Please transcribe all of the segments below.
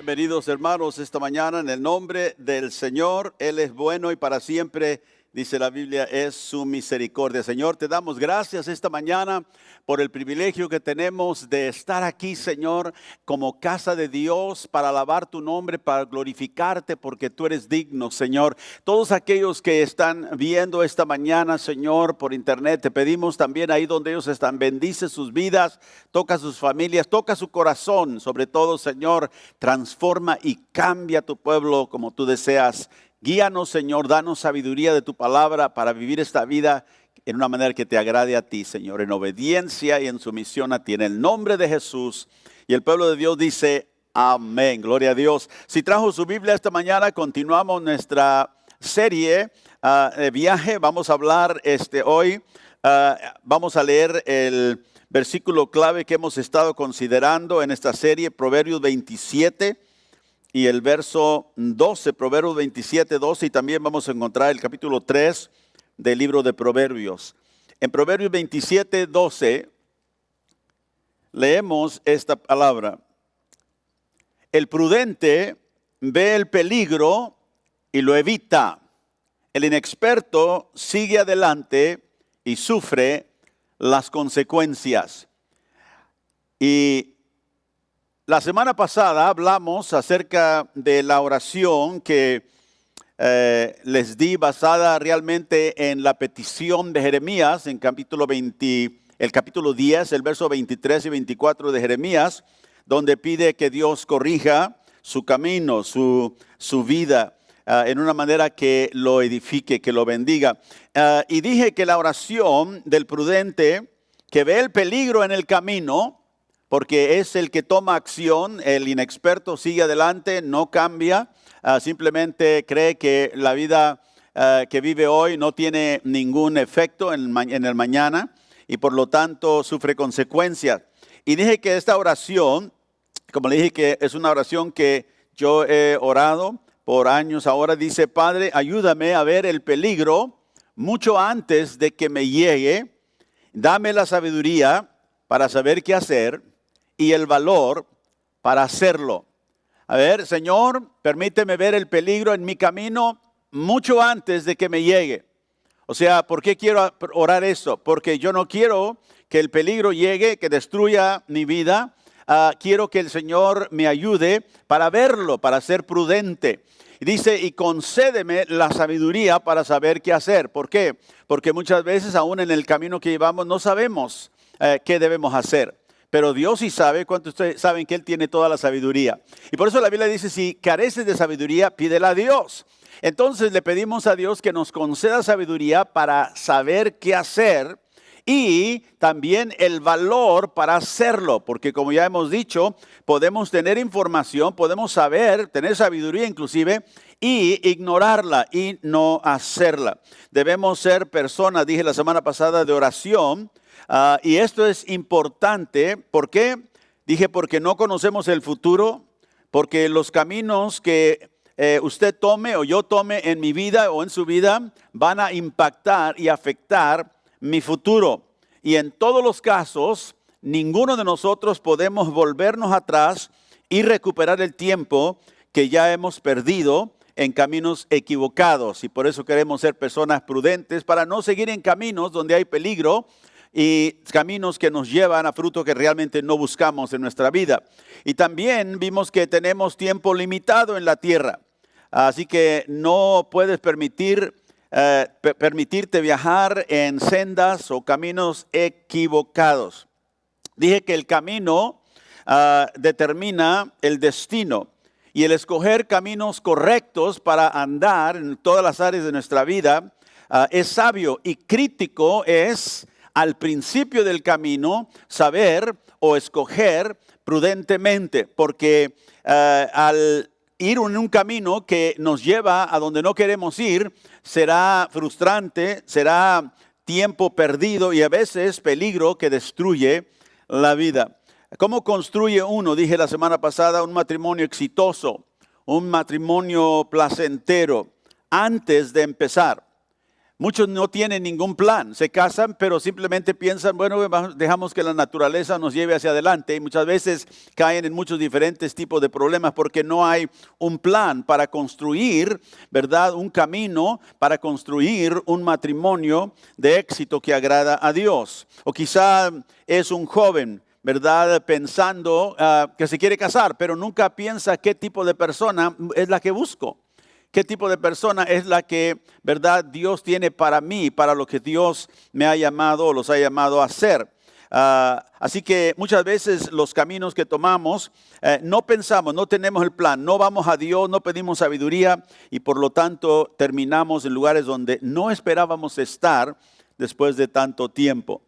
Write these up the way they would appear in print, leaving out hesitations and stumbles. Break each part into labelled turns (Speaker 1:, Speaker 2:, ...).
Speaker 1: Bienvenidos hermanos esta mañana en el nombre del Señor. Él es bueno y para siempre, dice la Biblia, es su misericordia. Señor, te damos gracias esta mañana por el privilegio que tenemos de estar aquí, Señor, como casa de Dios para alabar tu nombre, para glorificarte porque tú eres digno, Señor. Todos aquellos que están viendo esta mañana, Señor, por internet, te pedimos también ahí donde ellos están, bendice sus vidas, toca sus familias, toca su corazón, sobre todo, Señor, transforma y cambia tu pueblo como tú deseas. Guíanos, Señor, danos sabiduría de tu palabra para vivir esta vida en una manera que te agrade a ti, Señor, en obediencia y en sumisión a ti. En el nombre de Jesús. Y el pueblo de Dios dice, amén. Gloria a Dios. Si trajo su Biblia esta mañana, continuamos nuestra serie de viaje. Vamos a hablar hoy, vamos a leer el versículo clave que hemos estado considerando en esta serie, Proverbios 27. Y el verso 12, Proverbios 27, 12, y también vamos a encontrar el capítulo 3 del libro de Proverbios. En Proverbios 27, 12, leemos esta palabra. El prudente ve el peligro y lo evita. El inexperto sigue adelante y sufre las consecuencias. Y la semana pasada hablamos acerca de la oración que les di basada realmente en la petición de Jeremías, en el capítulo 10, el verso 23 y 24 de Jeremías, donde pide que Dios corrija su camino, su vida, en una manera que lo edifique, que lo bendiga. Y dije que la oración del prudente que ve el peligro en el camino, porque es el que toma acción, el inexperto sigue adelante, no cambia, simplemente cree que la vida que vive hoy no tiene ningún efecto en el mañana y por lo tanto sufre consecuencias. Y dije que esta oración, como le dije que es una oración que yo he orado por años ahora, dice: Padre, ayúdame a ver el peligro mucho antes de que me llegue, dame la sabiduría para saber qué hacer y el valor para hacerlo. A ver, Señor, permíteme ver el peligro en mi camino mucho antes de que me llegue. O sea, ¿por qué quiero orar eso? Porque yo no quiero que el peligro llegue, que destruya mi vida. Quiero que el Señor me ayude para verlo, para ser prudente. Y dice, y concédeme la sabiduría para saber qué hacer. ¿Por qué? Porque muchas veces aún en el camino que llevamos no sabemos qué debemos hacer. Pero Dios sí sabe, cuánto ustedes saben que Él tiene toda la sabiduría. Y por eso la Biblia dice, si careces de sabiduría, pídela a Dios. Entonces le pedimos a Dios que nos conceda sabiduría para saber qué hacer y también el valor para hacerlo. Porque como ya hemos dicho, podemos tener información, podemos saber, tener sabiduría inclusive, y ignorarla y no hacerla. Debemos ser personas, dije la semana pasada, de oración. Y esto es importante. ¿Por qué? Dije porque no conocemos el futuro, porque los caminos que usted tome o yo tome en mi vida o en su vida van a impactar y afectar mi futuro. Y en todos los casos, ninguno de nosotros podemos volvernos atrás y recuperar el tiempo que ya hemos perdido en caminos equivocados. Y por eso queremos ser personas prudentes para no seguir en caminos donde hay peligro y caminos que nos llevan a fruto que realmente no buscamos en nuestra vida. Y también vimos que tenemos tiempo limitado en la tierra. Así que no puedes permitirte viajar en sendas o caminos equivocados. Dije que el camino determina el destino. Y el escoger caminos correctos para andar en todas las áreas de nuestra vida es sabio, y crítico es al principio del camino saber o escoger prudentemente, porque al ir en un camino que nos lleva a donde no queremos ir, será frustrante, será tiempo perdido y a veces peligro que destruye la vida. ¿Cómo construye uno, dije la semana pasada, un matrimonio exitoso, un matrimonio placentero antes de empezar? Muchos no tienen ningún plan, se casan, pero simplemente piensan, bueno, dejamos que la naturaleza nos lleve hacia adelante y muchas veces caen en muchos diferentes tipos de problemas porque no hay un plan para construir, ¿verdad? Un camino para construir un matrimonio de éxito que agrada a Dios. O quizá es un joven, ¿verdad? Pensando que se quiere casar, pero nunca piensa qué tipo de persona es la que busco. ¿Qué tipo de persona es la que, verdad, Dios tiene para mí, para lo que Dios me ha llamado o los ha llamado a hacer? Así que muchas veces los caminos que tomamos, no pensamos, no tenemos el plan, no vamos a Dios, no pedimos sabiduría y por lo tanto terminamos en lugares donde no esperábamos estar después de tanto tiempo.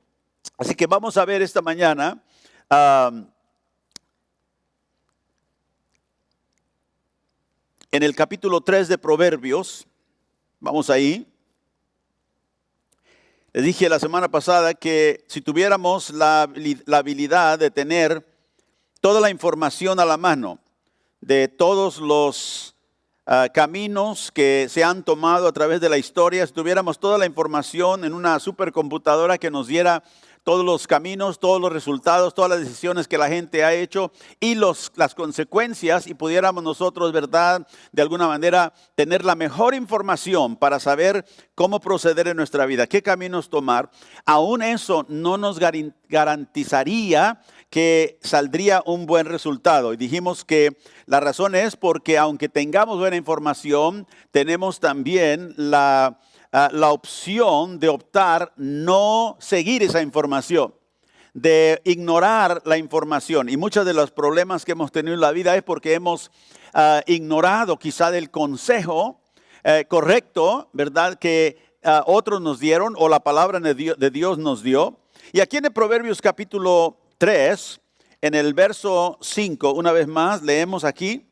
Speaker 1: Así que vamos a ver esta mañana en el capítulo 3 de Proverbios, vamos ahí. Les dije la semana pasada que si tuviéramos la habilidad de tener toda la información a la mano de todos los caminos que se han tomado a través de la historia, si tuviéramos toda la información en una supercomputadora que nos diera todos los caminos, todos los resultados, todas las decisiones que la gente ha hecho y las consecuencias y pudiéramos nosotros, ¿verdad?, de alguna manera tener la mejor información para saber cómo proceder en nuestra vida, qué caminos tomar, aún eso no nos garantizaría que saldría un buen resultado. Y dijimos que la razón es porque aunque tengamos buena información, tenemos también la opción de optar no seguir esa información, de ignorar la información. Y muchos de los problemas que hemos tenido en la vida es porque hemos ignorado quizá del consejo correcto, ¿verdad?, que otros nos dieron o la palabra de Dios nos dio. Y aquí en el Proverbios capítulo 3, en el verso 5, una vez más, leemos aquí,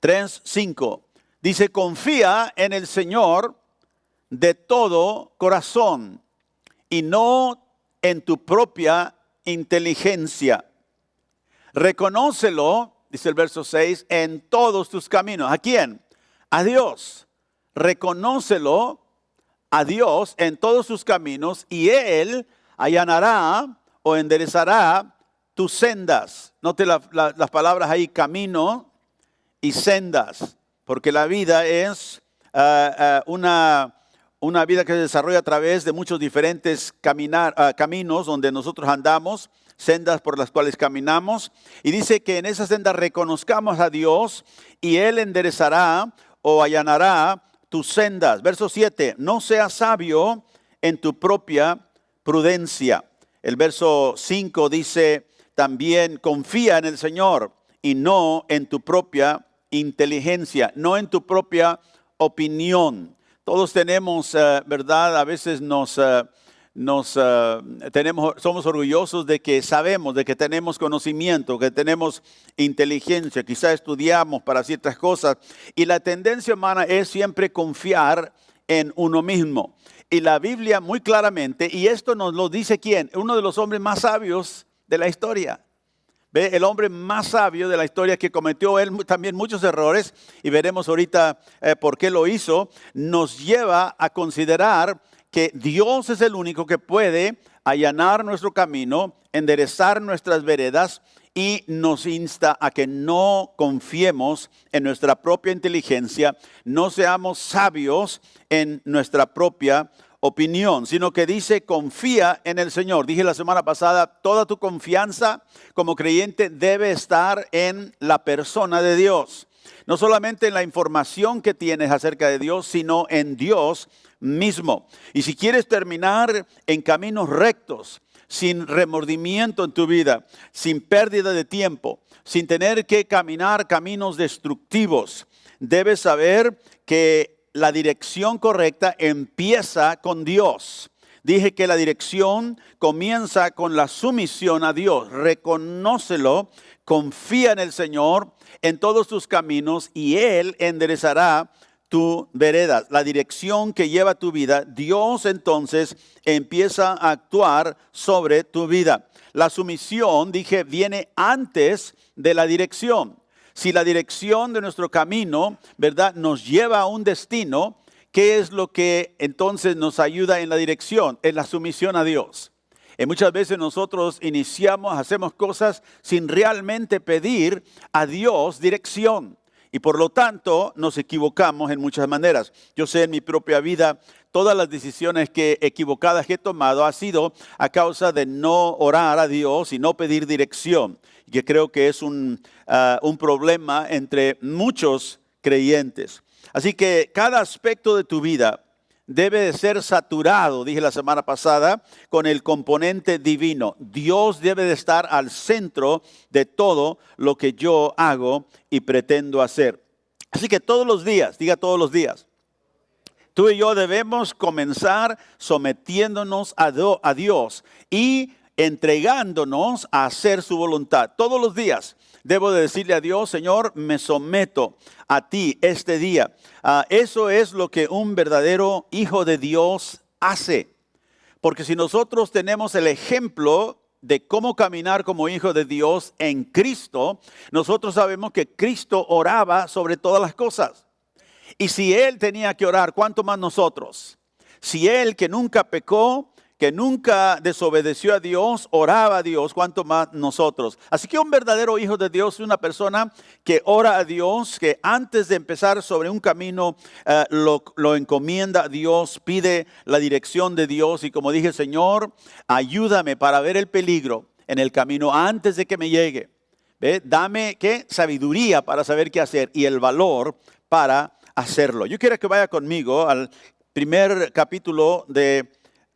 Speaker 1: 3:5, dice, confía en el Señor de todo corazón y no en tu propia inteligencia. Reconócelo, dice el verso 6, en todos tus caminos. ¿A quién? A Dios. Reconócelo a Dios en todos tus caminos y Él allanará o enderezará tus sendas. Note las palabras ahí, camino y sendas, porque la vida es una vida que se desarrolla a través de muchos diferentes caminos donde nosotros andamos, sendas por las cuales caminamos. Y dice que en esas sendas reconozcamos a Dios y Él enderezará o allanará tus sendas. Verso 7, no seas sabio en tu propia prudencia. El verso 5 dice también, confía en el Señor y no en tu propia inteligencia, no en tu propia opinión. Todos tenemos, ¿verdad? A veces somos orgullosos de que sabemos, de que tenemos conocimiento, que tenemos inteligencia, quizá estudiamos para ciertas cosas. Y la tendencia humana es siempre confiar en uno mismo. Y la Biblia muy claramente, y esto nos lo dice ¿quién? Uno de los hombres más sabios de la historia. ¿Ve? El hombre más sabio de la historia que cometió él también muchos errores, y veremos ahorita por qué lo hizo, nos lleva a considerar que Dios es el único que puede allanar nuestro camino, enderezar nuestras veredas y nos insta a que no confiemos en nuestra propia inteligencia, no seamos sabios en nuestra propia opinión, sino que dice confía en el Señor. Dije la semana pasada, toda tu confianza como creyente debe estar en la persona de Dios. No solamente en la información que tienes acerca de Dios, sino en Dios mismo. Y si quieres terminar en caminos rectos, sin remordimiento en tu vida, sin pérdida de tiempo, sin tener que caminar caminos destructivos, debes saber que la dirección correcta empieza con Dios. Dije que la dirección comienza con la sumisión a Dios. Reconócelo, confía en el Señor en todos tus caminos y Él enderezará tu vereda. La dirección que lleva tu vida, Dios entonces empieza a actuar sobre tu vida. La sumisión, dije, viene antes de la dirección. Si la dirección de nuestro camino, ¿verdad?, nos lleva a un destino ¿qué es lo que entonces nos ayuda en la dirección? Es la sumisión a Dios. Muchas veces nosotros hacemos cosas sin realmente pedir a Dios dirección. Y por lo tanto nos equivocamos en muchas maneras. Yo sé en mi propia vida, todas las decisiones equivocadas que he tomado ha sido a causa de no orar a Dios y no pedir dirección. Y que creo que es un problema entre muchos creyentes. Así que cada aspecto de tu vida debe de ser saturado, dije la semana pasada, con el componente divino. Dios debe de estar al centro de todo lo que yo hago y pretendo hacer. Así que todos los días, diga todos los días, tú y yo debemos comenzar sometiéndonos a Dios y entregándonos a hacer su voluntad. Todos los días debo de decirle a Dios, Señor, me someto a ti este día. Eso es lo que un verdadero hijo de Dios hace. Porque si nosotros tenemos el ejemplo de cómo caminar como hijo de Dios en Cristo, nosotros sabemos que Cristo oraba sobre todas las cosas. Y si Él tenía que orar, ¿cuánto más nosotros? Si Él, que nunca pecó, que nunca desobedeció a Dios, oraba a Dios, ¿cuánto más nosotros? Así que un verdadero hijo de Dios es una persona que ora a Dios, que antes de empezar sobre un camino lo encomienda a Dios, pide la dirección de Dios y como dije, Señor, ayúdame para ver el peligro en el camino antes de que me llegue. ¿Ve? Dame sabiduría para saber qué hacer y el valor para hacerlo. Yo quiero que vaya conmigo al primer capítulo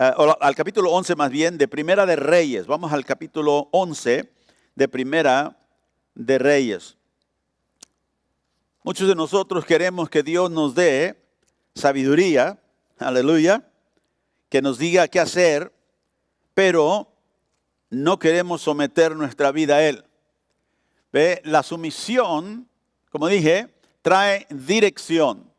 Speaker 1: al capítulo 11 más bien, de Primera de Reyes. Vamos al capítulo 11 de Primera de Reyes. Muchos de nosotros queremos que Dios nos dé sabiduría, aleluya, que nos diga qué hacer, pero no queremos someter nuestra vida a Él. ¿Ve? La sumisión, como dije, trae dirección,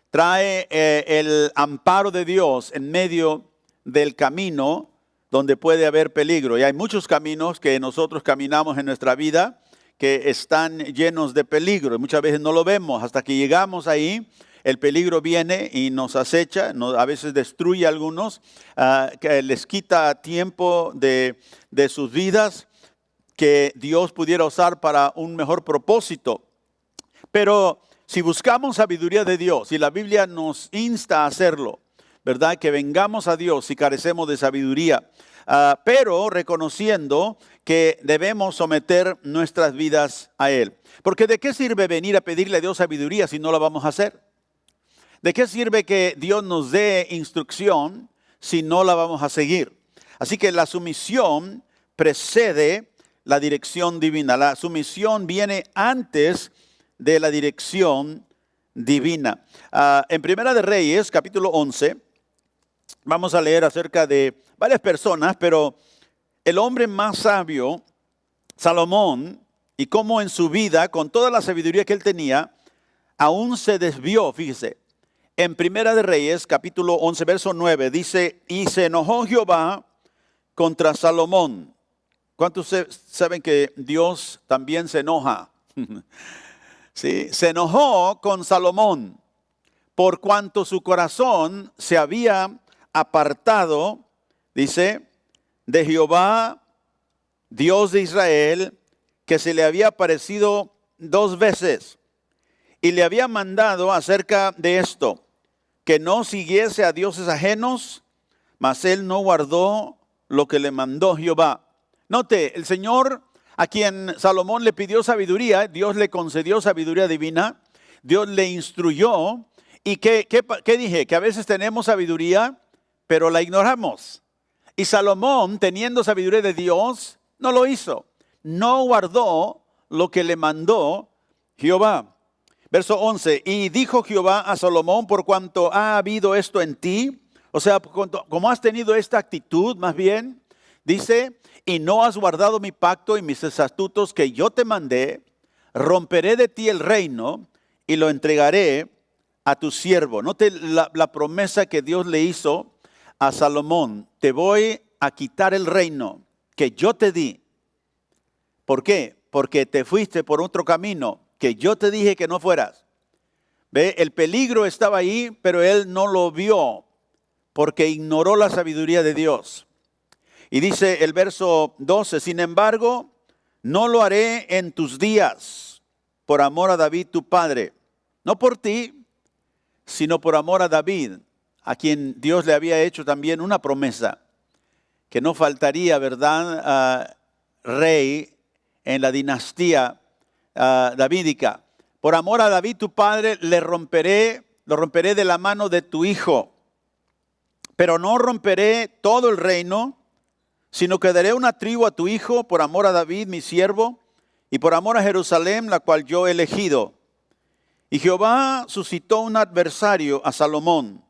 Speaker 1: trae el amparo de Dios en medio del camino donde puede haber peligro. Y hay muchos caminos que nosotros caminamos en nuestra vida que están llenos de peligro. Y muchas veces no lo vemos. Hasta que llegamos ahí, el peligro viene y nos acecha, a veces destruye a algunos, que les quita tiempo de sus vidas que Dios pudiera usar para un mejor propósito. Pero si buscamos sabiduría de Dios, y la Biblia nos insta a hacerlo, ¿verdad? Que vengamos a Dios si carecemos de sabiduría, pero reconociendo que debemos someter nuestras vidas a Él. Porque ¿de qué sirve venir a pedirle a Dios sabiduría si no la vamos a hacer? ¿De qué sirve que Dios nos dé instrucción si no la vamos a seguir? Así que la sumisión precede la dirección divina. La sumisión viene antes de la dirección divina. En Primera de Reyes, capítulo 11, vamos a leer acerca de varias personas, pero el hombre más sabio, Salomón, y cómo en su vida, con toda la sabiduría que él tenía, aún se desvió, fíjese. En Primera de Reyes, capítulo 11, verso 9, dice, y se enojó Jehová contra Salomón. ¿Cuántos saben que Dios también se enoja? Sí, se enojó con Salomón por cuanto su corazón se había apartado, dice, de Jehová, Dios de Israel, que se le había aparecido 2 veces y le había mandado acerca de esto, que no siguiese a dioses ajenos, mas él no guardó lo que le mandó Jehová. Note, el Señor a quien Salomón le pidió sabiduría, Dios le concedió sabiduría divina, Dios le instruyó. ¿Y qué dije? Que a veces tenemos sabiduría, pero la ignoramos. Y Salomón, teniendo sabiduría de Dios, no lo hizo. No guardó lo que le mandó Jehová. Verso 11, y dijo Jehová a Salomón, por cuanto ha habido esto en ti, o sea, como has tenido esta actitud, más bien, dice, y no has guardado mi pacto y mis estatutos que yo te mandé, romperé de ti el reino y lo entregaré a tu siervo. Note la promesa que Dios le hizo a Salomón. Te voy a quitar el reino que yo te di. ¿Por qué? Porque te fuiste por otro camino que yo te dije que no fueras. Ve, el peligro estaba ahí, pero él no lo vio porque ignoró la sabiduría de Dios. Y dice el verso 12, sin embargo, no lo haré en tus días por amor a David tu padre. No por ti, sino por amor a David, a quien Dios le había hecho también una promesa, que no faltaría, ¿verdad?, rey en la dinastía davídica. Por amor a David tu padre lo romperé de la mano de tu hijo. Pero no romperé todo el reino, sino que daré una tribu a tu hijo por amor a David mi siervo y por amor a Jerusalén, la cual yo he elegido. Y Jehová suscitó un adversario a Salomón,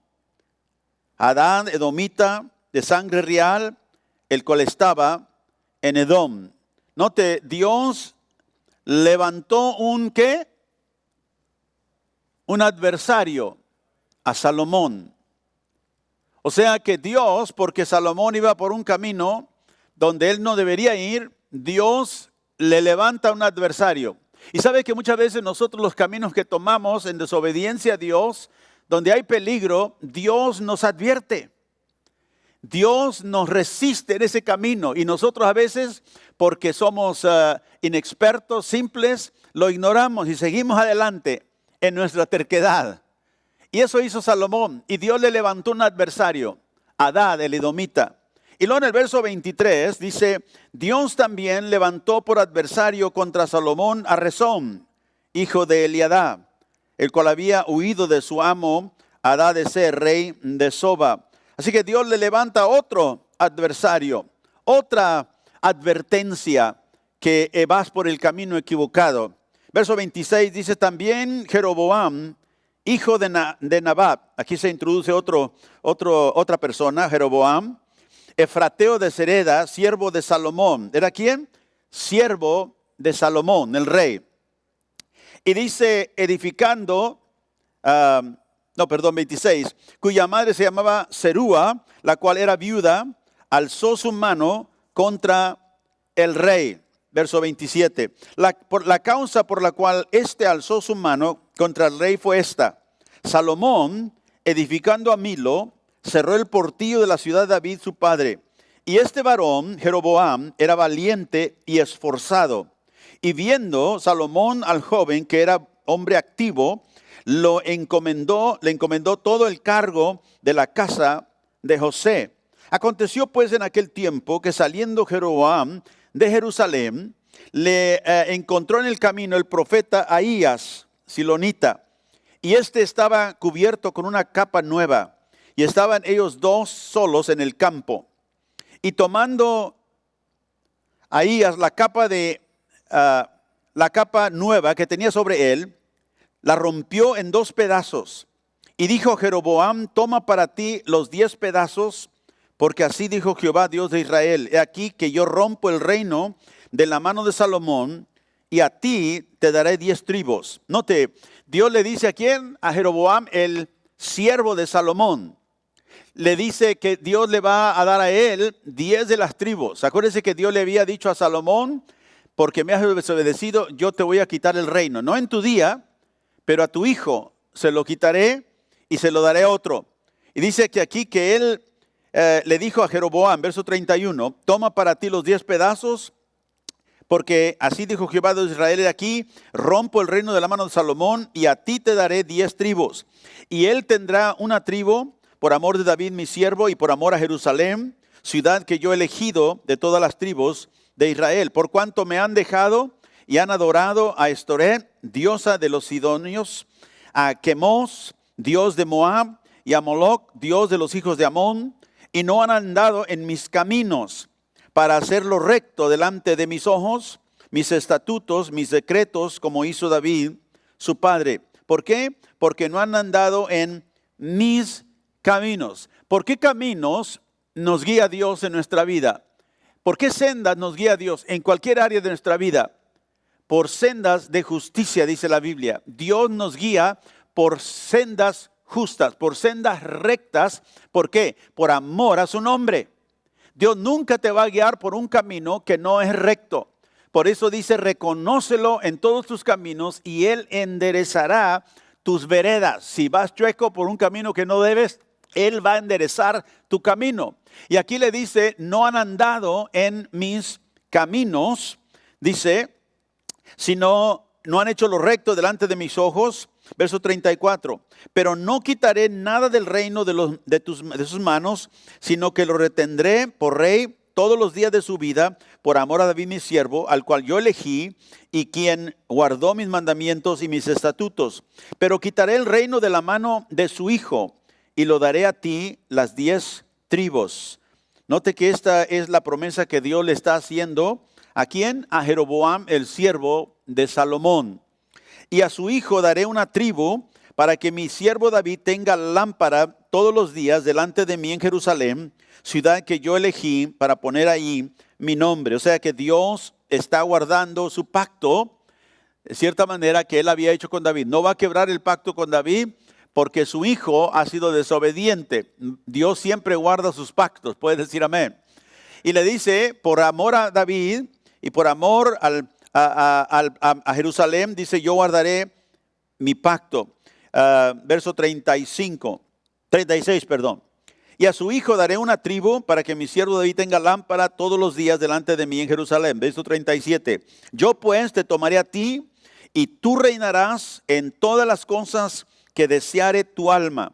Speaker 1: Adad edomita de sangre real, el cual estaba en Edom. Note, Dios levantó un ¿qué? Un adversario a Salomón. O sea que Dios, porque Salomón iba por un camino donde él no debería ir, Dios le levanta un adversario. Y sabe que muchas veces nosotros los caminos que tomamos en desobediencia a Dios, donde hay peligro, Dios nos advierte. Dios nos resiste en ese camino y nosotros a veces, porque somos inexpertos, simples, lo ignoramos y seguimos adelante en nuestra terquedad. Y eso hizo Salomón y Dios le levantó un adversario, Adad el edomita. Y luego en el verso 23 dice, Dios también levantó por adversario contra Salomón a Rezón, hijo de Eliadá, el cual había huido de su amo Adad de ser rey de Soba. Así que Dios le levanta otro adversario, otra advertencia que vas por el camino equivocado. Verso 26 dice también Jeroboam, hijo de Nabat. Aquí se introduce otra persona, Jeroboam, efrateo de Sereda, siervo de Salomón. ¿Era quién? Siervo de Salomón, el rey. Y dice edificando, 26, cuya madre se llamaba Serúa, la cual era viuda, alzó su mano contra el rey. Verso 27. La causa por la cual éste alzó su mano contra el rey fue esta. Salomón, edificando a Milo, cerró el portillo de la ciudad de David su padre. Y este varón, Jeroboam, era valiente y esforzado. Y viendo Salomón al joven, que era hombre activo, le encomendó todo el cargo de la casa de José. Aconteció pues en aquel tiempo que saliendo Jeroboam de Jerusalén, le encontró en el camino el profeta Ahías, silonita, y este estaba cubierto con una capa nueva, y estaban ellos dos solos en el campo. Y tomando Ahías la capa nueva que tenía sobre él, la rompió en 2 pedazos. Y dijo Jeroboam, toma para ti los 10 pedazos, porque así dijo Jehová, Dios de Israel, he aquí que yo rompo el reino de la mano de Salomón, y a ti te daré 10 tribus. Note, Dios le dice a quién, a Jeroboam, el siervo de Salomón. Le dice que Dios le va a dar a él 10 de las tribus. Acuérdense que Dios le había dicho a Salomón, porque me has desobedecido, yo te voy a quitar el reino. No en tu día, pero a tu hijo se lo quitaré y se lo daré a otro. Y dice que aquí que él le dijo a Jeroboam, verso 31, toma para ti los 10 pedazos, porque así dijo Jehová de Israel, de aquí rompo el reino de la mano de Salomón y a ti te daré 10 tribus. Y él tendrá una tribu por amor de David mi siervo y por amor a Jerusalén, ciudad que yo he elegido de todas las tribus de Israel, por cuanto me han dejado y han adorado a Estoret, diosa de los sidonios, a Quemos, dios de Moab, y a Moloc, dios de los hijos de Amón, y no han andado en mis caminos para hacer lo recto delante de mis ojos, mis estatutos, mis decretos, como hizo David, su padre. ¿Por qué? Porque no han andado en mis caminos. ¿Por qué caminos nos guía Dios en nuestra vida? ¿Por qué sendas nos guía Dios en cualquier área de nuestra vida? Por sendas de justicia, dice la Biblia. Dios nos guía por sendas justas, por sendas rectas. ¿Por qué? Por amor a su nombre. Dios nunca te va a guiar por un camino que no es recto. Por eso dice, reconócelo en todos tus caminos y Él enderezará tus veredas. Si vas chueco por un camino que no debes, Él va a enderezar tu camino. Y aquí le dice, no han andado en mis caminos, dice, sino no han hecho lo recto delante de mis ojos. Verso 34, pero no quitaré nada del reino de sus manos, sino que lo retendré por rey todos los días de su vida, por amor a David mi siervo, al cual yo elegí, y quien guardó mis mandamientos y mis estatutos. Pero quitaré el reino de la mano de su hijo, y lo daré a ti las 10 tribus. Note que esta es la promesa que Dios le está haciendo. ¿A quién? A Jeroboam, el siervo de Salomón. Y a su hijo daré una tribu para que mi siervo David tenga lámpara todos los días delante de mí en Jerusalén, ciudad que yo elegí para poner ahí mi nombre. O sea que Dios está guardando su pacto, de cierta manera, que él había hecho con David. No va a quebrar el pacto con David porque su hijo ha sido desobediente. Dios siempre guarda sus pactos, puedes decir amén. Y le dice, por amor a David y por amor a Jerusalén, dice, yo guardaré mi pacto. Verso 36, perdón. Y a su hijo daré una tribu para que mi siervo David tenga lámpara todos los días delante de mí en Jerusalén. Verso 37. Yo pues te tomaré a ti y tú reinarás en todas las cosas que deseare tu alma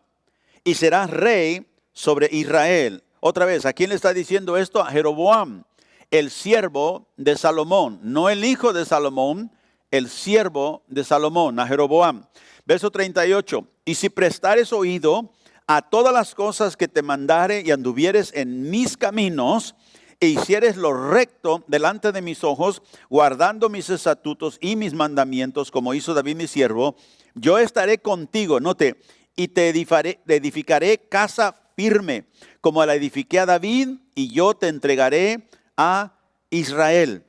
Speaker 1: y serás rey sobre Israel. Otra vez, ¿a quién le está diciendo esto? A Jeroboam, el siervo de Salomón, no el hijo de Salomón, el siervo de Salomón, a Jeroboam. Verso 38, y si prestares oído a todas las cosas que te mandare y anduvieres en mis caminos, e hicieres lo recto delante de mis ojos, guardando mis estatutos y mis mandamientos, como hizo David mi siervo, yo estaré contigo, note, y te edificaré casa firme, como la edifiqué a David, y yo te entregaré a Israel.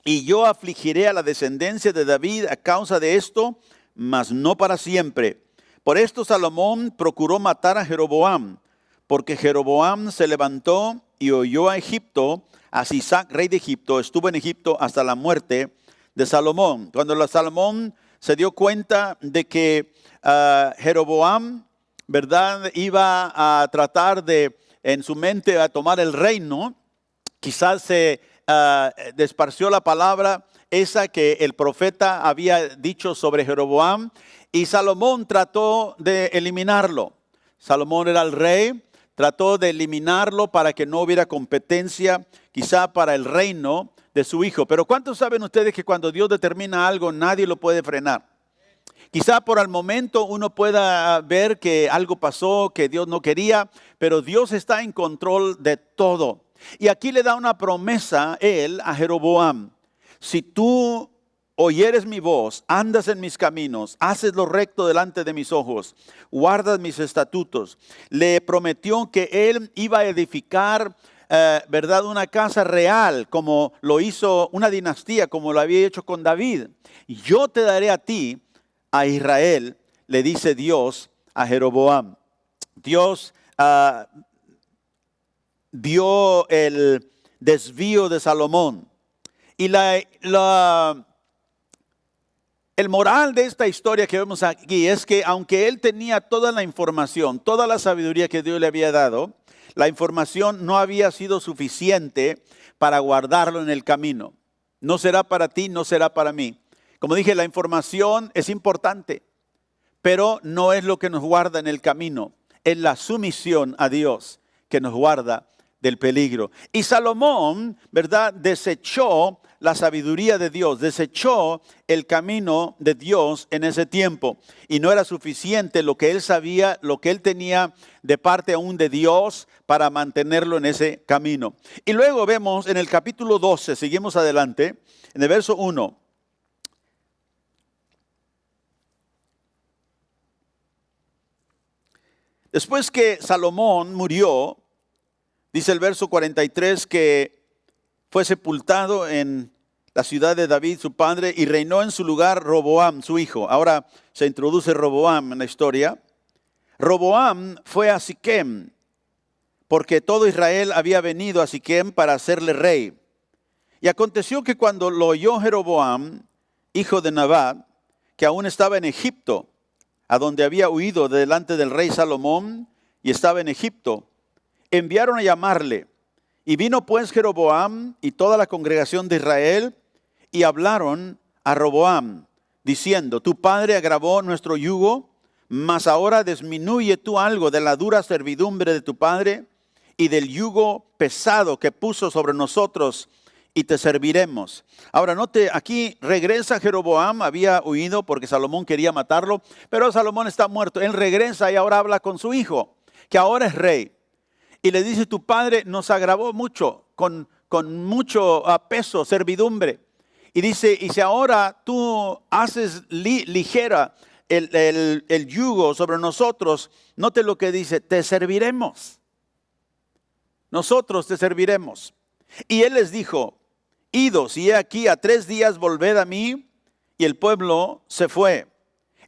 Speaker 1: Y yo afligiré a la descendencia de David a causa de esto, mas no para siempre. Por esto Salomón procuró matar a Jeroboam, porque Jeroboam se levantó y huyó a Egipto, a Sisac, rey de Egipto, estuvo en Egipto hasta la muerte de Salomón. Cuando Salomón se dio cuenta de que Jeroboam, ¿verdad?, iba a tratar de, en su mente, a tomar el reino, quizás se desparció la palabra esa que el profeta había dicho sobre Jeroboam, y Salomón trató de eliminarlo. Salomón era el rey, trató de eliminarlo para que no hubiera competencia, quizá para el reino de su hijo. Pero ¿cuántos saben ustedes que cuando Dios determina algo, nadie lo puede frenar? Quizá por el momento uno pueda ver que algo pasó, que Dios no quería, pero Dios está en control de todo. Y aquí le da una promesa él a Jeroboam. Si tú oyeres mi voz, andas en mis caminos, haces lo recto delante de mis ojos, guardas mis estatutos. Le prometió que él iba a edificar, ¿verdad?, una casa real, como lo hizo, una dinastía, como lo había hecho con David. Yo te daré a ti, a Israel, le dice Dios a Jeroboam. Dios vio el desvío de Salomón. Y el moral de esta historia que vemos aquí es que aunque él tenía toda la información, toda la sabiduría que Dios le había dado, la información no había sido suficiente para guardarlo en el camino. No será para ti, no será para mí. Como dije, la información es importante, pero no es lo que nos guarda en el camino. Es la sumisión a Dios que nos guarda del peligro. Y Salomón, ¿verdad?, desechó la sabiduría de Dios, desechó el camino de Dios en ese tiempo. Y no era suficiente lo que él sabía, lo que él tenía de parte aún de Dios para mantenerlo en ese camino. Y luego vemos en el capítulo 12, seguimos adelante, en el verso 1. Después que Salomón murió, dice el verso 43 que fue sepultado en la ciudad de David, su padre, y reinó en su lugar Roboam, su hijo. Ahora se introduce Roboam en la historia. Roboam fue a Siquem, porque todo Israel había venido a Siquem para hacerle rey. Y aconteció que cuando lo oyó Jeroboam, hijo de Nabat, que aún estaba en Egipto, a donde había huido de delante del rey Salomón y estaba en Egipto, enviaron a llamarle. Y vino pues Jeroboam y toda la congregación de Israel y hablaron a Roboam, diciendo: tu padre agravó nuestro yugo, mas ahora disminuye tú algo de la dura servidumbre de tu padre y del yugo pesado que puso sobre nosotros, y te serviremos. Ahora note, aquí regresa Jeroboam, había huido porque Salomón quería matarlo, pero Salomón está muerto. Él regresa y ahora habla con su hijo, que ahora es rey. Y le dice: tu padre nos agravó mucho, con mucho peso, servidumbre. Y dice: y si ahora tú haces ligera el yugo sobre nosotros, note lo que dice: te serviremos. Nosotros te serviremos. Y él les dijo: idos, y he aquí, a 3 días volved a mí. Y el pueblo se fue.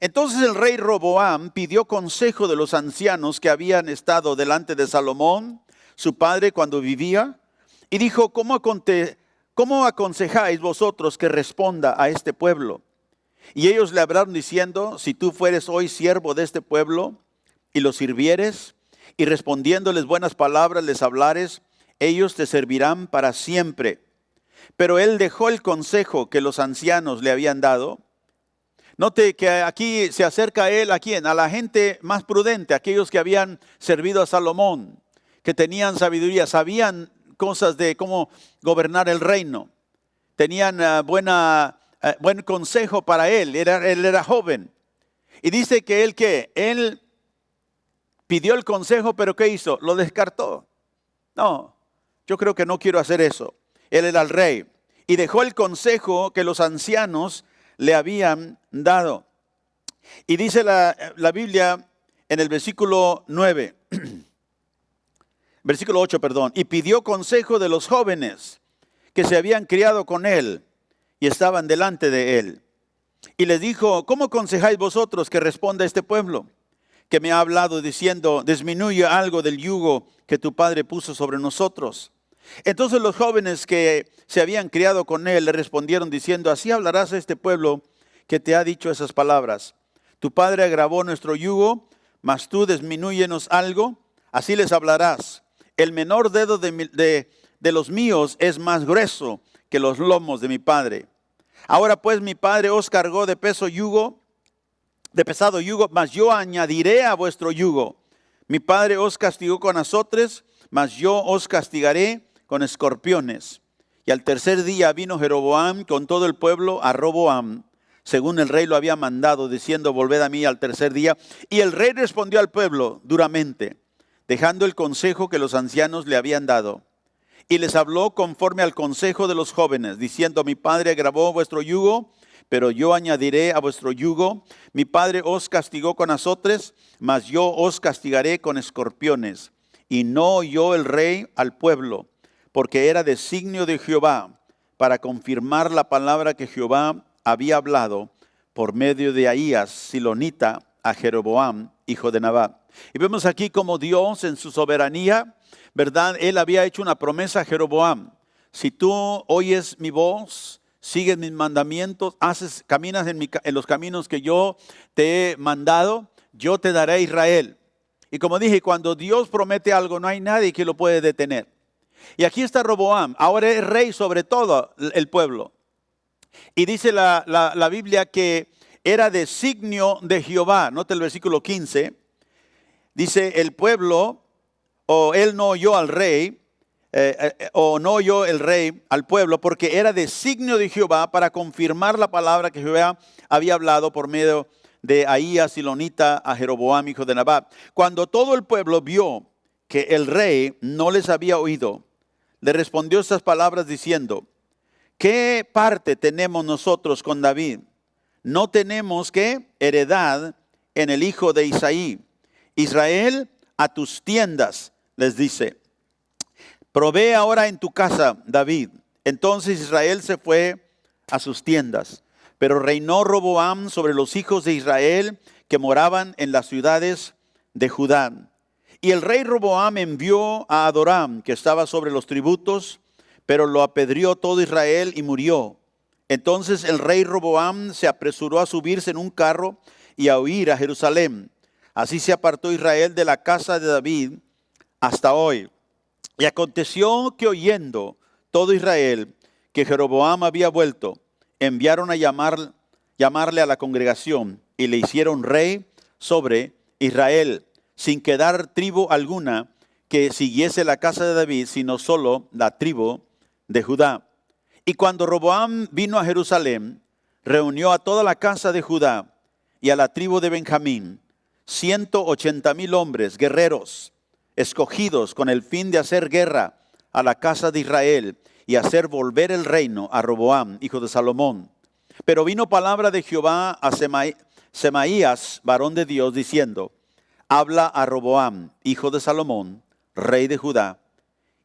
Speaker 1: Entonces el rey Roboam pidió consejo de los ancianos que habían estado delante de Salomón, su padre, cuando vivía, y dijo: ¿Cómo aconsejáis vosotros que responda a este pueblo? Y ellos le hablaron diciendo: si tú fueres hoy siervo de este pueblo y los sirvieres, y respondiéndoles buenas palabras les hablares, ellos te servirán para siempre. Pero él dejó el consejo que los ancianos le habían dado. Note que aquí se acerca él, ¿a quién? A la gente más prudente, aquellos que habían servido a Salomón, que tenían sabiduría, sabían cosas de cómo gobernar el reino. Tenían buen consejo para él. Él era joven. Y dice que él pidió el consejo, pero ¿qué hizo? Lo descartó. No, yo creo que no quiero hacer eso. Él era el rey. Y dejó el consejo que los ancianos le habían dado. Y dice la Biblia en el versículo 9, versículo 8, perdón. Y pidió consejo de los jóvenes que se habían criado con él y estaban delante de él. Y les dijo: ¿cómo aconsejáis vosotros que responda este pueblo que me ha hablado diciendo: disminuye algo del yugo que tu padre puso sobre nosotros? Entonces los jóvenes que se habían criado con él le respondieron diciendo: así hablarás a este pueblo que te ha dicho esas palabras. Tu padre agravó nuestro yugo, mas tú disminúyenos algo. Así les hablarás: el menor dedo de los míos es más grueso que los lomos de mi padre. Ahora pues mi padre os cargó de pesado yugo, mas yo añadiré a vuestro yugo. Mi padre os castigó con azotes, mas yo os castigaré con escorpiones. Y al 3er día vino Jeroboam con todo el pueblo a Roboam, según el rey lo había mandado, diciendo: volved a mí al 3er día. Y el rey respondió al pueblo duramente, dejando el consejo que los ancianos le habían dado. Y les habló conforme al consejo de los jóvenes, diciendo: mi padre agravó vuestro yugo, pero yo añadiré a vuestro yugo. Mi padre os castigó con azotes, mas yo os castigaré con escorpiones. Y no oyó el rey al pueblo, porque era designio de Jehová para confirmar la palabra que Jehová había hablado por medio de Ahías, silonita, a Jeroboam, hijo de Nabat. Y vemos aquí como Dios en su soberanía, ¿verdad? Él había hecho una promesa a Jeroboam: si tú oyes mi voz, sigues mis mandamientos, caminas en los caminos que yo te he mandado, yo te daré a Israel. Y como dije, cuando Dios promete algo, no hay nadie que lo puede detener. Y aquí está Roboam, ahora es rey sobre todo el pueblo. Y dice la Biblia que era designio de Jehová. Nota el versículo 15. Dice: el pueblo, o él no oyó al rey, o no oyó el rey al pueblo, porque era designio de Jehová para confirmar la palabra que Jehová había hablado por medio de Ahías, silonita, a Jeroboam, hijo de Nabat. Cuando todo el pueblo vio que el rey no les había oído, le respondió estas palabras diciendo: ¿qué parte tenemos nosotros con David? No tenemos ¿qué? Heredad en el hijo de Isaí. Israel, a tus tiendas, les dice. Provee ahora en tu casa, David. Entonces Israel se fue a sus tiendas. Pero reinó Roboam sobre los hijos de Israel que moraban en las ciudades de Judá. Y el rey Roboam envió a Adoram, que estaba sobre los tributos, pero lo apedreó todo Israel y murió. Entonces el rey Roboam se apresuró a subirse en un carro y a huir a Jerusalén. Así se apartó Israel de la casa de David hasta hoy. Y aconteció que oyendo todo Israel que Jeroboam había vuelto, enviaron a llamarle a la congregación y le hicieron rey sobre Israel, sin quedar tribu alguna que siguiese la casa de David, sino solo la tribu de Judá. Y cuando Roboam vino a Jerusalén, reunió a toda la casa de Judá y a la tribu de Benjamín, 180,000 hombres, guerreros, escogidos con el fin de hacer guerra a la casa de Israel y hacer volver el reino a Roboam, hijo de Salomón. Pero vino palabra de Jehová a Semaías, varón de Dios, diciendo: habla a Roboam, hijo de Salomón, rey de Judá,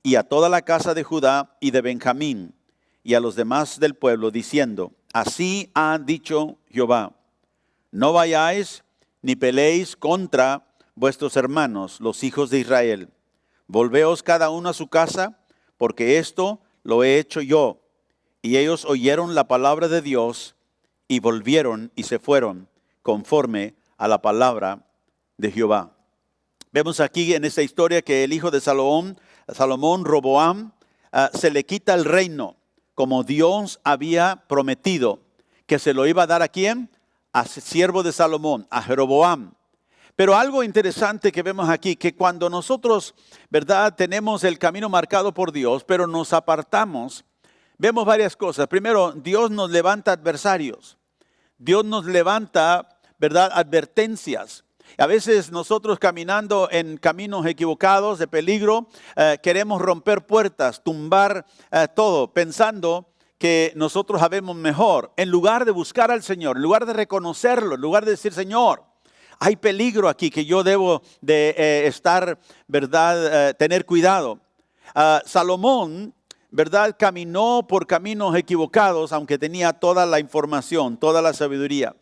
Speaker 1: y a toda la casa de Judá y de Benjamín, y a los demás del pueblo, diciendo: así ha dicho Jehová, no vayáis ni peleéis contra vuestros hermanos, los hijos de Israel. Volveos cada uno a su casa, porque esto lo he hecho yo. Y ellos oyeron la palabra de Dios y volvieron y se fueron conforme a la palabra de Jehová. Vemos aquí en esta historia que el hijo de Salomón, Roboam, se le quita el reino, como Dios había prometido, que se lo iba a dar ¿a quién? A siervo de Salomón, a Jeroboam. Pero algo interesante que vemos aquí, que cuando nosotros, ¿verdad?, tenemos el camino marcado por Dios, pero nos apartamos, vemos varias cosas. Primero, Dios nos levanta adversarios. Dios nos levanta, ¿verdad?, advertencias. A veces nosotros caminando en caminos equivocados, de peligro, queremos romper puertas, tumbar todo, pensando que nosotros sabemos mejor. En lugar de buscar al Señor, en lugar de reconocerlo, en lugar de decir: Señor, hay peligro aquí que yo debo de estar, ¿verdad?, tener cuidado. Salomón, ¿verdad?, caminó por caminos equivocados, aunque tenía toda la información, toda la sabiduría.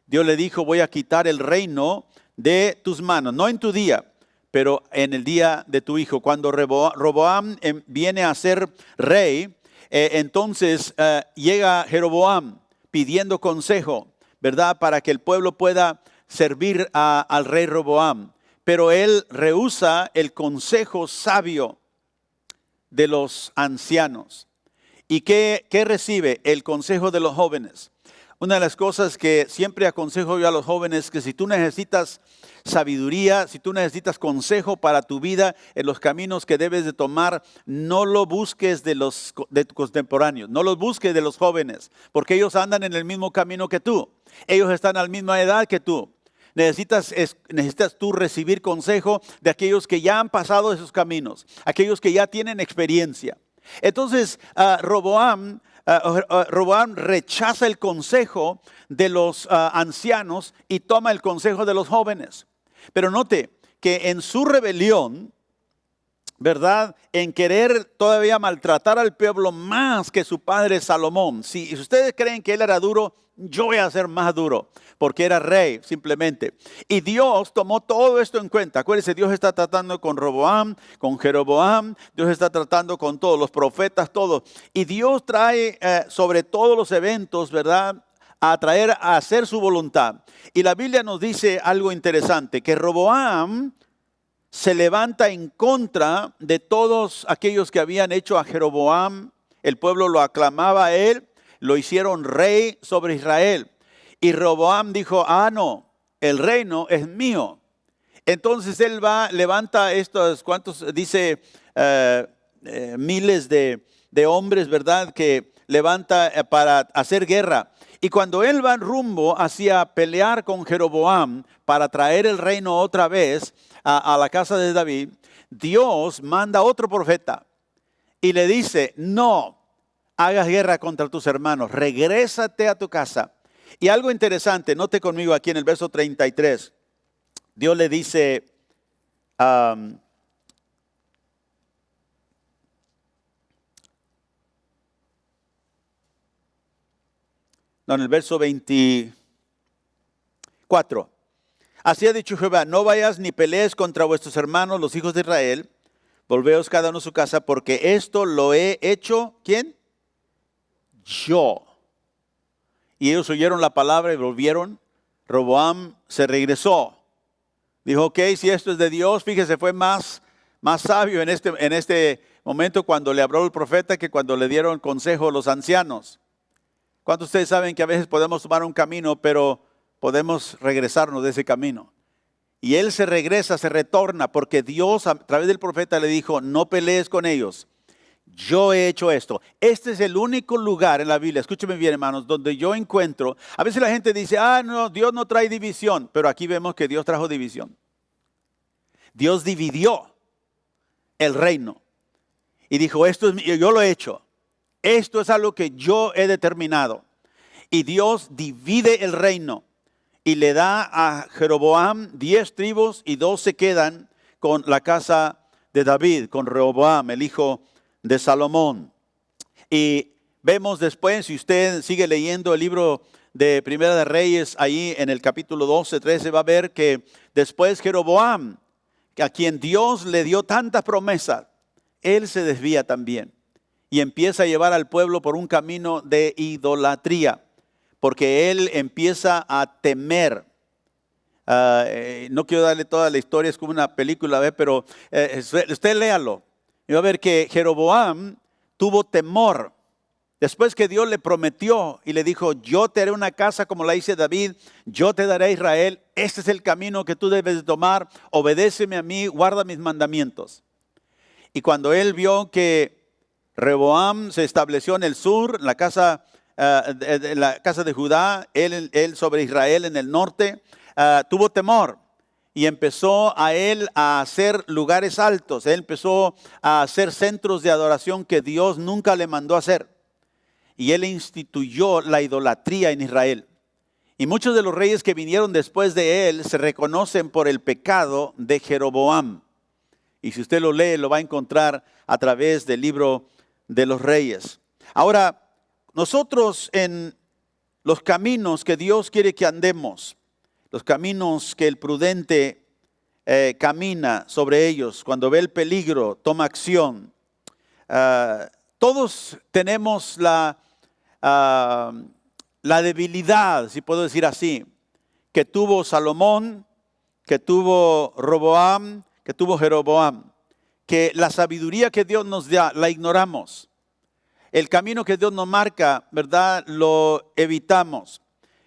Speaker 1: Dios le dijo: voy a quitar el reino de tus manos, no en tu día, pero en el día de tu hijo. Cuando Roboam viene a ser rey, entonces llega Jeroboam pidiendo consejo, ¿verdad?, para que el pueblo pueda servir al rey Roboam. Pero él rehúsa el consejo sabio de los ancianos. ¿Y qué recibe? El consejo de los jóvenes. Una de las cosas que siempre aconsejo yo a los jóvenes es que si tú necesitas sabiduría, si tú necesitas consejo para tu vida en los caminos que debes de tomar, no lo busques de tus contemporáneos, no los busques de los jóvenes, porque ellos andan en el mismo camino que tú. Ellos están a la misma edad que tú. Necesitas tú recibir consejo de aquellos que ya han pasado esos caminos, aquellos que ya tienen experiencia. Entonces, Roboam rechaza el consejo de los ancianos y toma el consejo de los jóvenes. Pero note que en su rebelión, ¿verdad?, en querer todavía maltratar al pueblo más que su padre Salomón. Si ustedes creen que él era duro, yo voy a ser más duro, porque era rey simplemente. Y Dios tomó todo esto en cuenta. Acuérdense, Dios está tratando con Roboam, con Jeroboam, Dios está tratando con todos los profetas, todos. Y Dios trae sobre todos los eventos, ¿verdad?, a traer a hacer su voluntad. Y la Biblia nos dice algo interesante, que Roboam se levanta en contra de todos aquellos que habían hecho a Jeroboam. El pueblo lo aclamaba a él, lo hicieron rey sobre Israel. Y Roboam dijo: no, el reino es mío. Entonces él levanta estos, ¿cuántos? Dice miles de hombres, ¿verdad?, que levanta para hacer guerra. Y cuando él va rumbo hacia pelear con Jeroboam para traer el reino otra vez a la casa de David, Dios manda otro profeta y le dice: no hagas guerra contra tus hermanos, regrésate a tu casa. Y algo interesante, note conmigo aquí en el verso 33, Dios le dice, en el verso 24. Así ha dicho Jehová: no vayas ni pelees contra vuestros hermanos, los hijos de Israel. Volveos cada uno a su casa, porque esto lo he hecho, ¿quién? Yo. Y ellos oyeron la palabra y volvieron Roboam se regresó. Dijo, ok, si esto es de Dios, fíjese, fue más sabio en este momento cuando le habló el profeta que cuando le dieron consejo los ancianos. ¿Cuántos de ustedes saben que a veces podemos tomar un camino, pero podemos regresarnos de ese camino? Y él se regresa, se retorna, porque Dios a través del profeta le dijo, no pelees con ellos. Yo he hecho esto. Este es el único lugar en la Biblia, escúcheme bien hermanos, donde yo encuentro, a veces la gente dice, no, Dios no trae división, pero aquí vemos que Dios trajo división. Dios dividió el reino y dijo, esto es mío, yo lo he hecho. Esto es algo que yo he determinado. Y Dios divide el reino y le da a Jeroboam 10 tribus y 2 se quedan con la casa de David, con Rehoboam, el hijo de Salomón. Y vemos después, si usted sigue leyendo el libro de Primera de Reyes, ahí en el capítulo 12, 13, va a ver que después Jeroboam, a quien Dios le dio tantas promesas, él se desvía también y empieza a llevar al pueblo por un camino de idolatría, porque él empieza a temer. No quiero darle toda la historia, es como una película, pero usted léalo y va a ver que Jeroboam tuvo temor. Después que Dios le prometió y le dijo, yo te haré una casa como la hice David, yo te daré a Israel, este es el camino que tú debes tomar, obedéceme a mí, guarda mis mandamientos. Y cuando él vio que Rehoboam se estableció en el sur, la casa de Judá, él sobre Israel en el norte, tuvo temor. Y empezó él a hacer lugares altos, él empezó a hacer centros de adoración que Dios nunca le mandó a hacer. Y él instituyó la idolatría en Israel. Y muchos de los reyes que vinieron después de él se reconocen por el pecado de Jeroboam. Y si usted lo lee, lo va a encontrar a través del libro de los reyes. Ahora, nosotros en los caminos que Dios quiere que andemos, los caminos que el prudente camina sobre ellos, cuando ve el peligro, toma acción. Todos tenemos la debilidad, si puedo decir así, que tuvo Salomón, que tuvo Roboam, que tuvo Jeroboam, que la sabiduría que Dios nos da, la ignoramos. El camino que Dios nos marca, ¿verdad? Lo evitamos.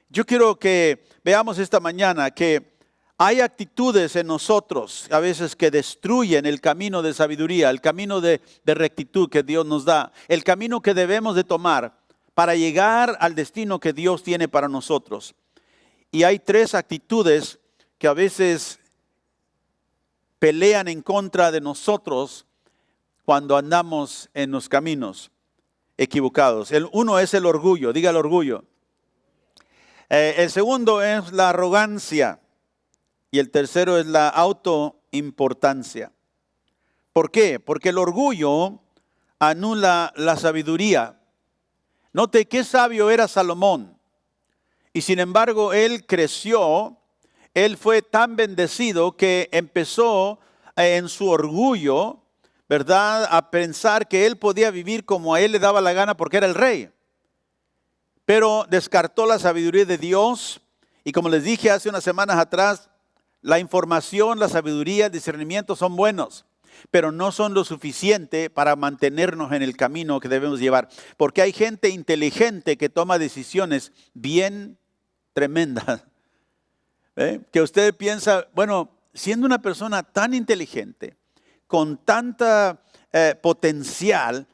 Speaker 1: Yo quiero que veamos esta mañana que hay actitudes en nosotros a veces que destruyen el camino de sabiduría, el camino de rectitud que Dios nos da, el camino que debemos de tomar para llegar al destino que Dios tiene para nosotros. Y hay 3 actitudes que a veces pelean en contra de nosotros cuando andamos en los caminos equivocados. Uno es el orgullo, diga el orgullo. El segundo es la arrogancia y el tercero es la autoimportancia. ¿Por qué? Porque el orgullo anula la sabiduría. Note qué sabio era Salomón y sin embargo él creció. Él fue tan bendecido que empezó en su orgullo, ¿verdad?, a pensar que él podía vivir como a él le daba la gana porque era el rey. Pero descartó la sabiduría de Dios y como les dije hace unas semanas atrás, la información, la sabiduría, el discernimiento son buenos, pero no son lo suficiente para mantenernos en el camino que debemos llevar. Porque hay gente inteligente que toma decisiones bien tremendas. Que usted piensa, bueno, siendo una persona tan inteligente, con tanta potencial,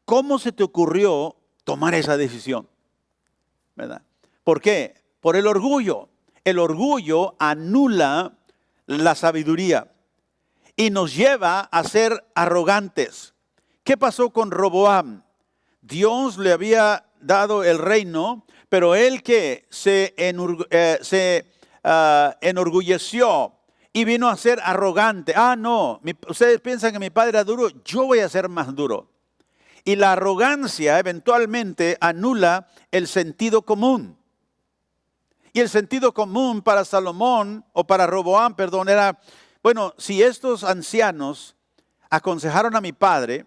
Speaker 1: ¿cómo se te ocurrió tomar esa decisión? ¿Verdad? ¿Por qué? Por el orgullo. El orgullo anula la sabiduría y nos lleva a ser arrogantes. ¿Qué pasó con Roboam? Dios le había dado el reino, pero él que se enorgulleció y vino a ser arrogante. No, ustedes piensan que mi padre era duro, yo voy a ser más duro. Y la arrogancia eventualmente anula el sentido común. Y el sentido común para Salomón, o para Roboam, perdón, era, bueno, si estos ancianos aconsejaron a mi padre,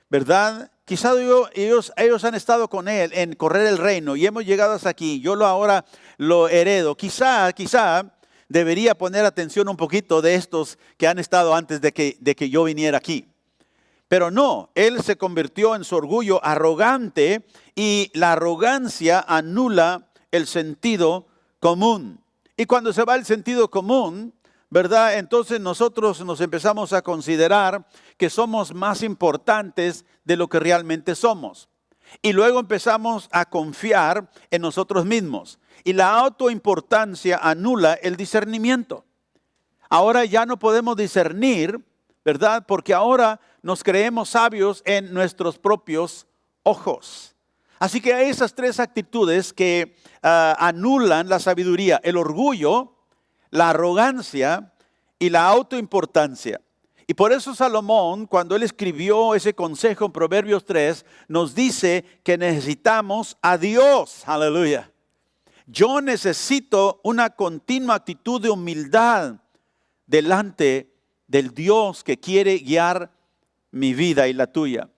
Speaker 1: ¿verdad? quizá ellos han estado con él en correr el reino y hemos llegado hasta aquí. Yo ahora lo heredo. Quizá debería poner atención un poquito de estos que han estado antes de que yo viniera aquí. Pero no, él se convirtió en su orgullo arrogante y la arrogancia anula el sentido común. Y cuando se va el sentido común, ¿verdad? Entonces nosotros nos empezamos a considerar que somos más importantes de lo que realmente somos. Y luego empezamos a confiar en nosotros mismos. Y la autoimportancia anula el discernimiento. Ahora ya no podemos discernir, ¿verdad? Porque ahora nos creemos sabios en nuestros propios ojos. Así que hay esas tres actitudes que anulan la sabiduría: el orgullo, la arrogancia y la autoimportancia. Y por eso Salomón, cuando él escribió ese consejo en Proverbios 3, nos dice que necesitamos a Dios. Aleluya. Yo necesito una continua actitud de humildad delante del Dios que quiere guiar mi vida y la tuya.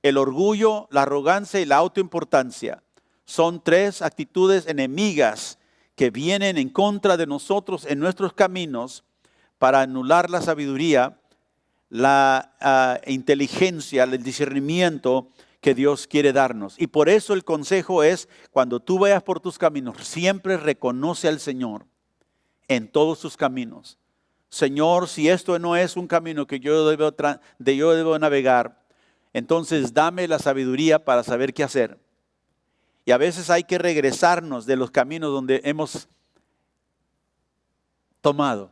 Speaker 1: El orgullo, la arrogancia y la autoimportancia son tres actitudes enemigas que vienen en contra de nosotros en nuestros caminos para anular la sabiduría, la inteligencia, el discernimiento que Dios quiere darnos. Y por eso el consejo es: cuando tú vayas por tus caminos, siempre reconoce al Señor en todos tus caminos. Señor, si esto no es un camino que yo debo navegar, entonces dame la sabiduría para saber qué hacer. Y a veces hay que regresarnos de los caminos donde hemos tomado.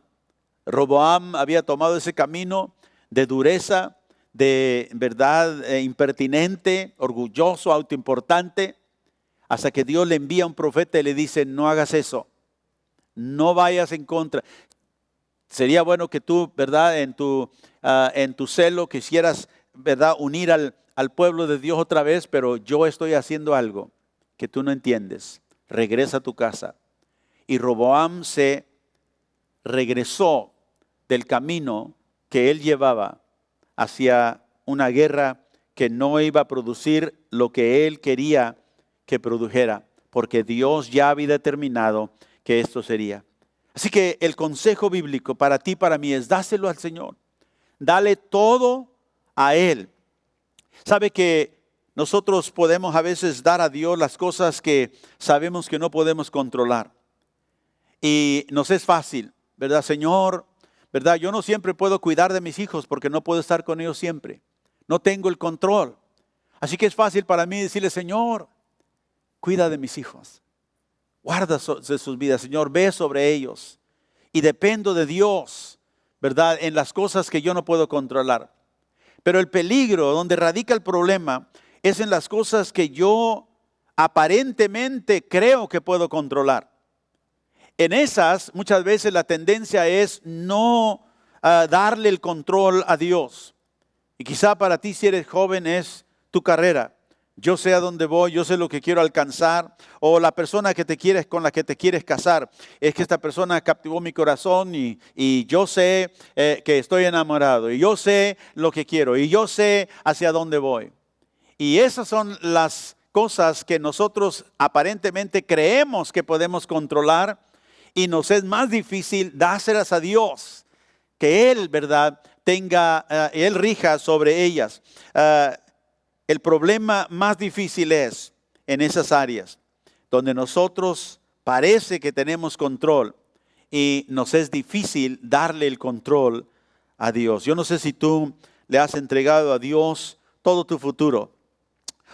Speaker 1: Roboam había tomado ese camino de dureza, de verdad impertinente, orgulloso, autoimportante, hasta que Dios le envía a un profeta y le dice: no hagas eso, no vayas en contra. Sería bueno que tú, ¿verdad?, en tu celo quisieras, ¿verdad?, unir al pueblo de Dios otra vez, pero yo estoy haciendo algo que tú no entiendes. Regresa a tu casa. Y Roboam se regresó del camino que él llevaba hacia una guerra que no iba a producir lo que él quería que produjera, porque Dios ya había determinado que esto sería. Así que el consejo bíblico para ti, para mí, es: dáselo al Señor. Dale todo a Él. Sabe que nosotros podemos a veces dar a Dios las cosas que sabemos que no podemos controlar. Y nos es fácil, ¿verdad? Señor, ¿verdad? Yo no siempre puedo cuidar de mis hijos porque no puedo estar con ellos siempre. No tengo el control. Así que es fácil para mí decirle: Señor, cuida de mis hijos. Guarda de sus vidas, Señor, ve sobre ellos. Y dependo de Dios, ¿verdad?, en las cosas que yo no puedo controlar. Pero el peligro, donde radica el problema, es en las cosas que yo aparentemente creo que puedo controlar. En esas, muchas veces la tendencia es no darle el control a Dios. Y quizá para ti, si eres joven, es tu carrera. Yo sé a dónde voy, yo sé lo que quiero alcanzar. O la persona con la que te quieres casar. Es que esta persona captivó mi corazón y yo sé que estoy enamorado. Y yo sé lo que quiero. Y yo sé hacia dónde voy. Y esas son las cosas que nosotros aparentemente creemos que podemos controlar. Y nos es más difícil dárselas a Dios. Que Él, ¿verdad?, Él rija sobre ellas. El problema más difícil es en esas áreas donde nosotros parece que tenemos control y nos es difícil darle el control a Dios. Yo no sé si tú le has entregado a Dios todo tu futuro,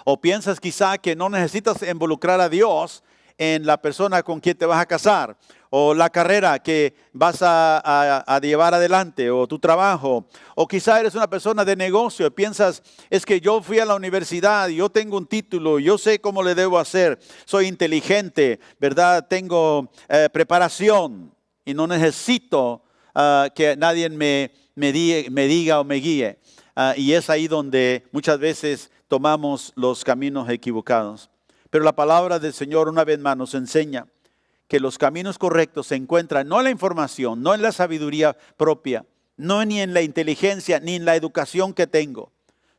Speaker 1: o piensas quizá que no necesitas involucrar a Dios en la persona con quien te vas a casar, o la carrera que vas a llevar adelante, o tu trabajo, o quizá eres una persona de negocio y piensas: es que yo fui a la universidad, yo tengo un título, yo sé cómo le debo hacer, soy inteligente, ¿verdad? Tengo preparación y no necesito que nadie me diga o me guíe. Y es ahí donde muchas veces tomamos los caminos equivocados. Pero la palabra del Señor una vez más nos enseña que los caminos correctos se encuentran no en la información, no en la sabiduría propia, no ni en la inteligencia, ni en la educación que tengo.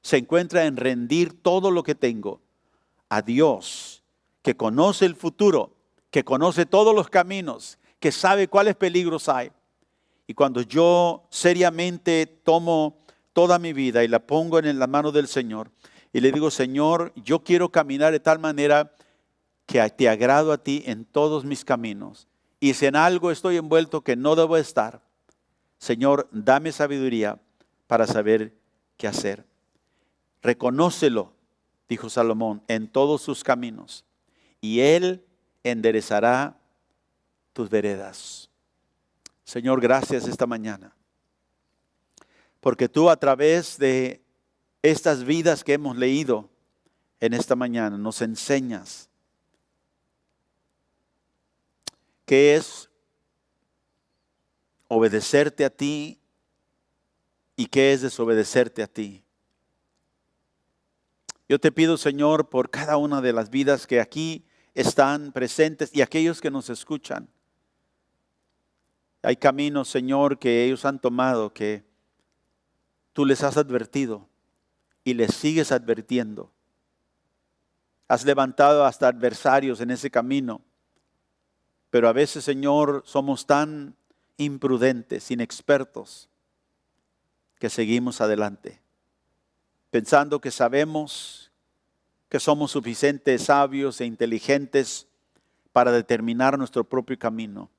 Speaker 1: se encuentra en rendir todo lo que tengo a Dios, que conoce el futuro, que conoce todos los caminos, que sabe cuáles peligros hay. Y cuando yo seriamente tomo toda mi vida y la pongo en la mano del Señor y le digo, Señor, yo quiero caminar de tal manera que te agrado a ti en todos mis caminos. Y si en algo estoy envuelto que no debo estar, Señor, dame sabiduría para saber qué hacer. Reconócelo, dijo Salomón, en todos sus caminos, y Él enderezará tus veredas. Señor, gracias esta mañana, porque tú a través de estas vidas que hemos leído en esta mañana nos enseñas qué es obedecerte a ti y qué es desobedecerte a ti. Yo te pido, Señor, por cada una de las vidas que aquí están presentes y aquellos que nos escuchan. Hay caminos, Señor, que ellos han tomado, que tú les has advertido y les sigues advirtiendo. Has levantado hasta adversarios en ese camino. Pero a veces, Señor, somos tan imprudentes, inexpertos, que seguimos adelante, pensando que sabemos, que somos suficientes sabios e inteligentes para determinar nuestro propio camino.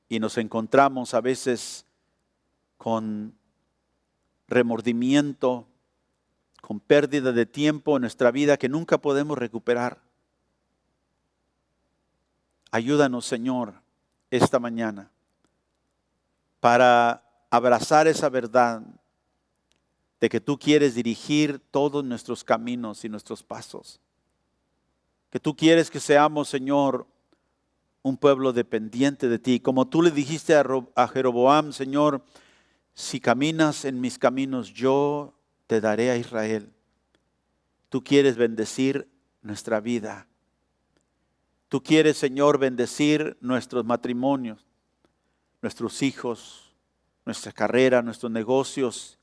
Speaker 1: Y nos encontramos a veces con remordimiento, con pérdida de tiempo en nuestra vida que nunca podemos recuperar. Ayúdanos, Señor, esta mañana para abrazar esa verdad de que tú quieres dirigir todos nuestros caminos y nuestros pasos. Que tú quieres que seamos, Señor, un pueblo dependiente de ti. Como tú le dijiste a Jeroboam, Señor, si caminas en mis caminos, yo te daré a Israel. Tú quieres bendecir nuestra vida. Tú quieres, Señor, bendecir nuestros matrimonios, nuestros hijos, nuestra carrera, nuestros negocios,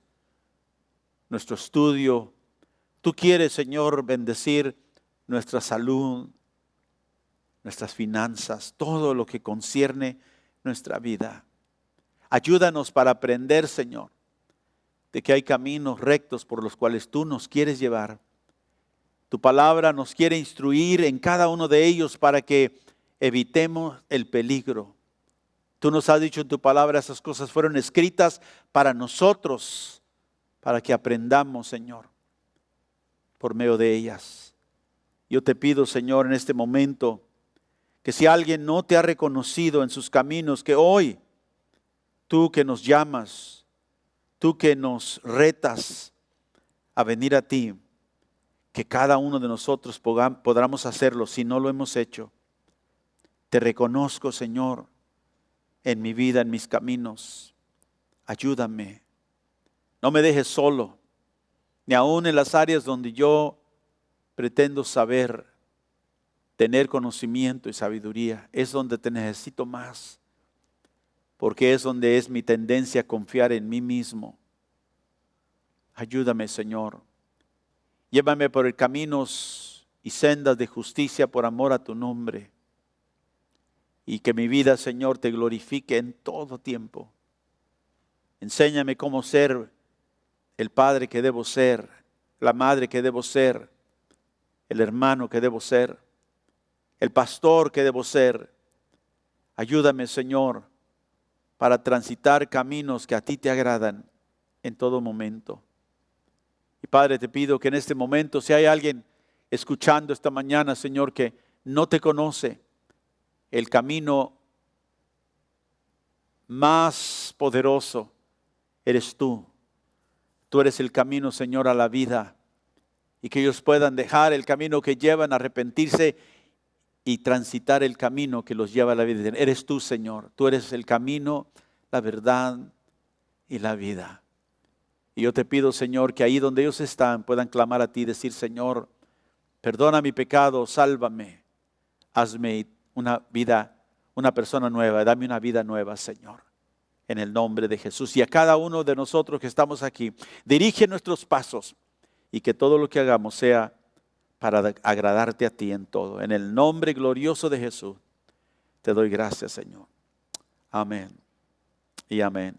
Speaker 1: nuestro estudio. Tú quieres, Señor, bendecir nuestra salud, nuestras finanzas, todo lo que concierne nuestra vida. Ayúdanos para aprender, Señor, de que hay caminos rectos por los cuales tú nos quieres llevar. Tu palabra nos quiere instruir en cada uno de ellos para que evitemos el peligro. Tú nos has dicho en tu palabra, esas cosas fueron escritas para nosotros, para que aprendamos, Señor, por medio de ellas. Yo te pido, Señor, en este momento, que si alguien no te ha reconocido en sus caminos, que hoy, tú que nos llamas, tú que nos retas a venir a ti, que cada uno de nosotros podamos hacerlo si no lo hemos hecho. Te reconozco, Señor, en mi vida, en mis caminos. Ayúdame. No me dejes solo, ni aún en las áreas donde yo pretendo saber, tener conocimiento y sabiduría. Es donde te necesito más, porque es donde es mi tendencia a confiar en mí mismo. Ayúdame, Señor. Llévame por caminos y sendas de justicia por amor a tu nombre. Y que mi vida, Señor, te glorifique en todo tiempo. Enséñame cómo ser el padre que debo ser, la madre que debo ser, el hermano que debo ser, el pastor que debo ser. Ayúdame, Señor, para transitar caminos que a ti te agradan en todo momento. Y Padre, te pido que en este momento, si hay alguien escuchando esta mañana, Señor, que no te conoce, el camino más poderoso eres tú. Tú eres el camino, Señor, a la vida. Y que ellos puedan dejar el camino que llevan a arrepentirse y transitar el camino que los lleva a la vida. Eres tú, Señor. Tú eres el camino, la verdad y la vida. Y yo te pido, Señor, que ahí donde ellos están puedan clamar a ti y decir, Señor, perdona mi pecado, sálvame, hazme una vida, una persona nueva, dame una vida nueva, Señor. en el nombre de Jesús. Y a cada uno de nosotros que estamos aquí, dirige nuestros pasos y que todo lo que hagamos sea para agradarte a ti en todo. En el nombre glorioso de Jesús, te doy gracias, Señor. Amén y amén.